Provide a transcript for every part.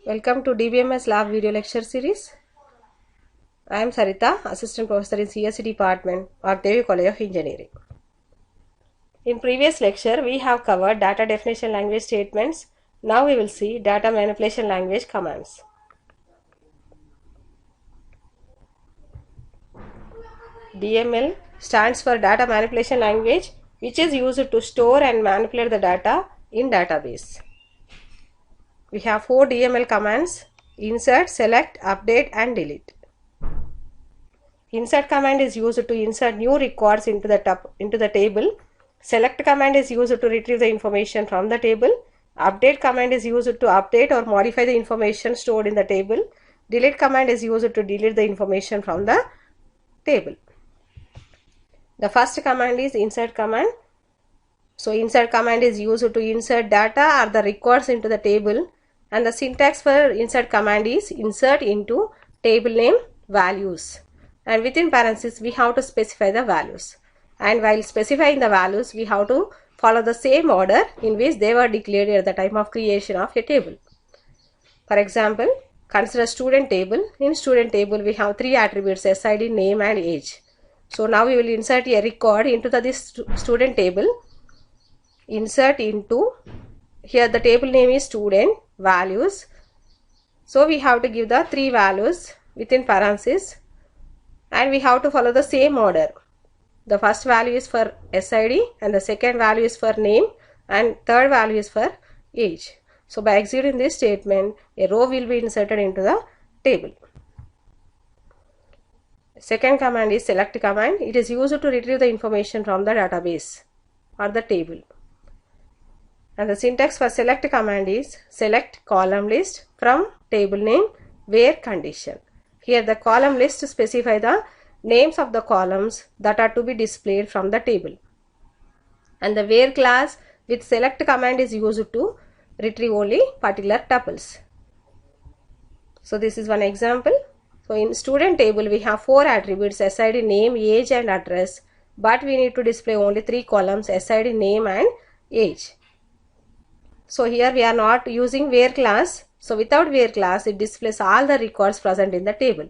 Welcome to DBMS Lab video lecture series. I am Sarita, Assistant Professor in CSE Department, Vagdevi College of Engineering. In previous lecture, we have covered data definition language statements. Now we will see data manipulation language commands. DML stands for data manipulation language, which is used to store and manipulate the data in database. We have 4 DML commands: insert, select, update and delete. Insert command is used to insert new records into the table. Select command is used to retrieve the information from the table. Update command is used to update or modify the information stored in the table. Delete command is used to delete the information from the table. The first command is insert command. So insert command is used to insert data or the records into the table, and the syntax for insert command is insert into table name values, and within parentheses we have to specify the values, and while specifying the values we have to follow the same order in which they were declared at the time of creation of a table. For example, consider student table. In student table we have 3 attributes: SID, name and age. So now we will insert a record into this student table. Insert into, here the table name is student, values. So we have to give the 3 values within parentheses, and we have to follow the same order. The first value is for SID, and the second value is for name, and third value is for age. So by executing this statement, a row will be inserted into the table. Second command is select command. It is used to retrieve the information from the database or the table. And the syntax for select command is select column list from table name where condition. Here the column list specify the names of the columns that are to be displayed from the table. And the where class with select command is used to retrieve only particular tuples. So this is one example. So in student table we have 4 attributes: SID, name, age and address, but we need to display only 3 columns: SID, name and age. So here we are not using where class. So without where class, it displays all the records present in the table.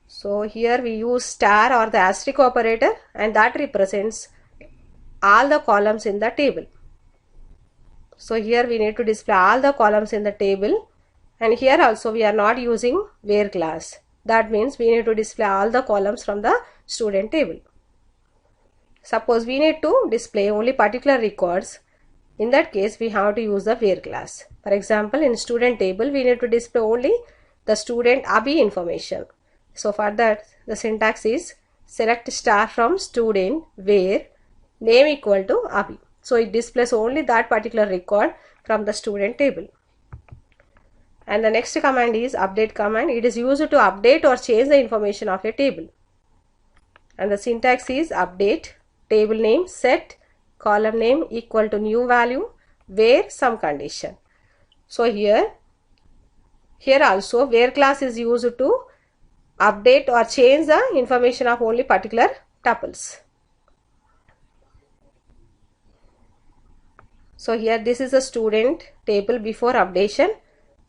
So here we use star or the asterisk operator, and that represents all the columns in the table. So here we need to display all the columns in the table, and here also we are not using where class. That means we need to display all the columns from the student table. Suppose we need to display only particular records. In that case, we have to use the where class. For example, in student table, we need to display only the student Abhi information. So for that, the syntax is select star from student where name equal to Abhi. So it displays only that particular record from the student table. And the next command is update command. It is used to update or change the information of a table. And the syntax is update table name set column name equal to new value where some condition. So here also where class is used to update or change the information of only particular tuples. So here this is a student table before updation,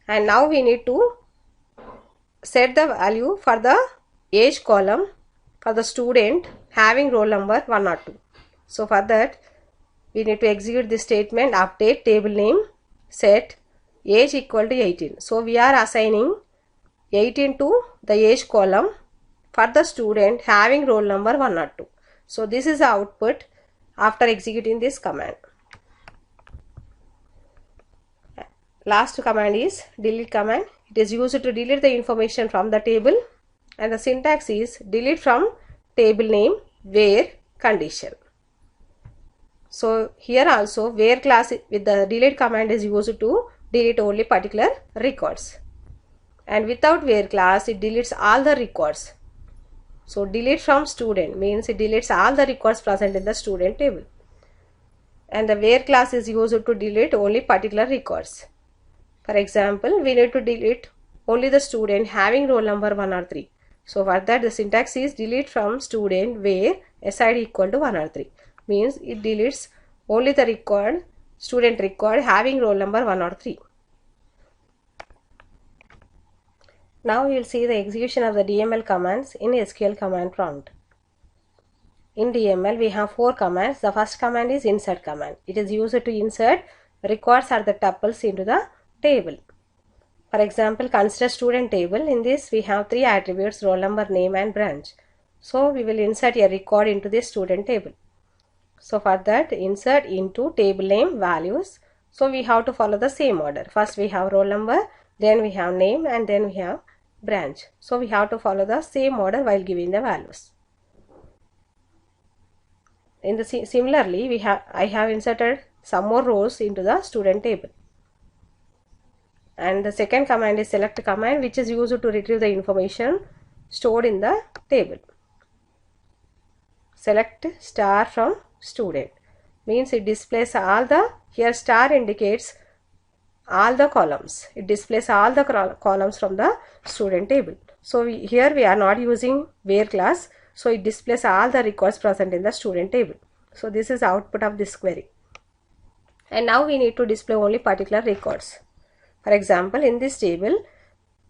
and now we need to set the value for the age column for the student having roll number 1 or 2. So for that we need to execute this statement: update table name set age equal to 18. So we are assigning 18 to the age column for the student having roll number 1 or 2. So this is the output after executing this command. Last command is delete command. It is used to delete the information from the table, and the syntax is delete from table name where condition. So here also where class with the delete command is used to delete only particular records, and without where class it deletes all the records. So delete from student means it deletes all the records present in the student table, and the where class is used to delete only particular records. For example, we need to delete only the student having roll number 1 or 3. So for that the syntax is delete from student where SID equal to 1 or 3. Means it deletes only the record student record having roll number 1 or 3. Now we will see the execution of the DML commands in SQL command prompt. In DML we have 4 commands. The first command is insert command. It is used to insert records or the tuples into the table. For example, consider student table. In this we have 3 attributes: roll number, name and branch. So we will insert a record into this student table. So for that, insert into table name values. So we have to follow the same order. First we have roll number, then we have name, and then we have branch. So we have to follow the same order while giving the values. In the similarly, I have inserted some more rows into the student table. And the second command is select command, which is used to retrieve the information stored in the table. Select star from student means it displays all the, here star indicates all the columns. It displays all the columns from the student table. So here we are not using where class, so it displays all the records present in the student table. So this is output of this query. And now we need to display only particular records. For example, in this table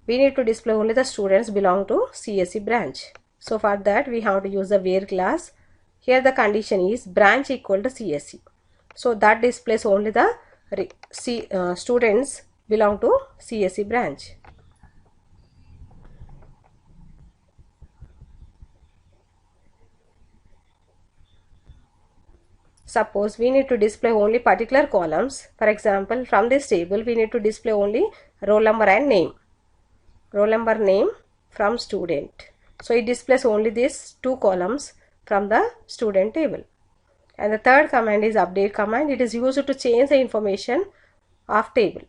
we need to display only the students belong to CSE branch. So for that we have to use the where class. Here the condition is branch equal to CSE. So that displays only the students belong to CSE branch. Suppose we need to display only particular columns. For example, from this table we need to display only roll number and name. Roll number, name from student. So it displays only these 2 columns from the student table. And the third command is update command. It is used to change the information of table.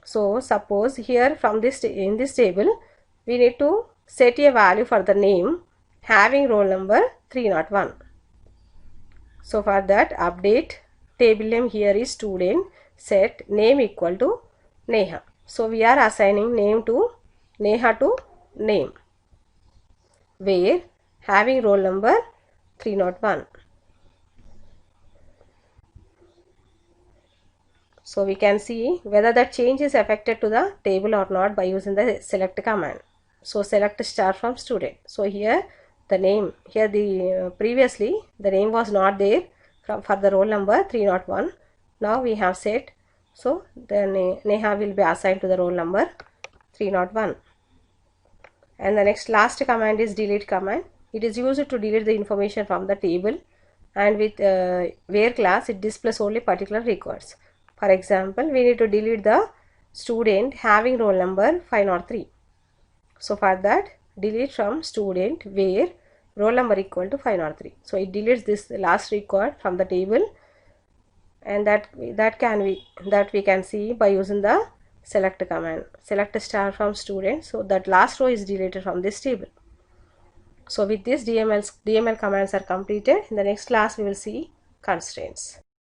So suppose here from this in this table we need to set a value for the name having roll number 301. So for that, update table name here is student, set name equal to Neha. So we are assigning name to Neha to name, where having roll number 301. So we can see whether that change is affected to the table or not by using the select command. So select star from student. So here the name, here the previously the name was not there for the roll number 301. Now we have set, so then Neha will be assigned to the roll number 301. And the last command is delete command. It is used to delete the information from the table, and with where class it displays only particular records. For example, we need to delete the student having roll number 503. So for that, delete from student where roll number equal to 503. So it deletes this last record from the table, and that we can see by using the select command. Select star from student. So that last row is deleted from this table. So with this DML commands are completed. In the next class we will see constraints.